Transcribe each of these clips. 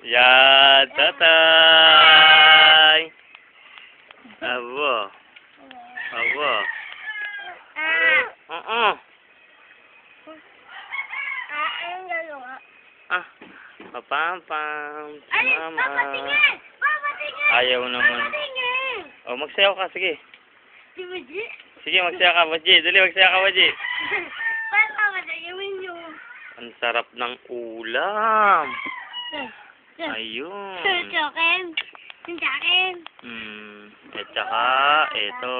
Yan, tatay. Abo. Abo. Ah, papam-pam. Mama. Papatingin! Papatingin! Ayaw naman. Papatingin! Oh, magsayaw ka, sige. Di ba, G? Sige, magsayaw ka, Baji. Dali, magsayaw ka, Baji. Paano ka matayawin nyo? Ang sarap ng ulam. Ayun. Choken. Yung akin. At saka, ito.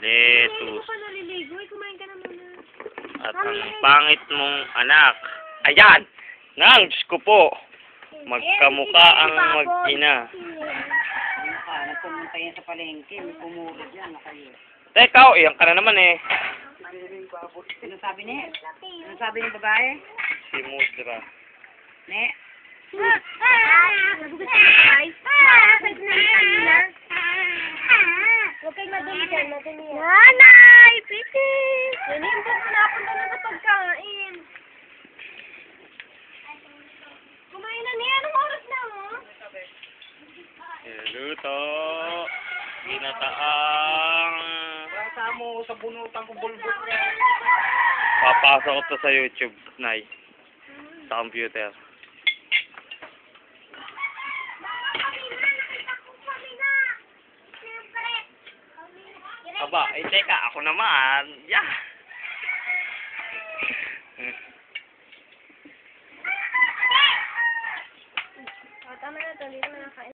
Lettuce. Ano naliligo? Kumain ka na muna. At ang pangit mong anak. Ayan! Nang, Diyos ko po. Magkamukha ang mag-ina. Nagpumunta yan sa palengke, may pumulot yan, nakayo. Teka, iyan ka na naman eh. Ano sabi niya? Ano sabi ng babae? Si Mudra. Ne? Huwag kayo madali dyan, madali yan. Nanay! Piti! Yan yung ba't pinapunta na sa pagkain? Kumain na niya. Anong oras na mo? Luto. Ginataang. Basta mo sa bunutan ko bulbul niya. Papasok ko to sa YouTube, Nay. Sa computer. Aba, eh teka, ako naman. Yeah. Tama na ito, hindi naman nakain.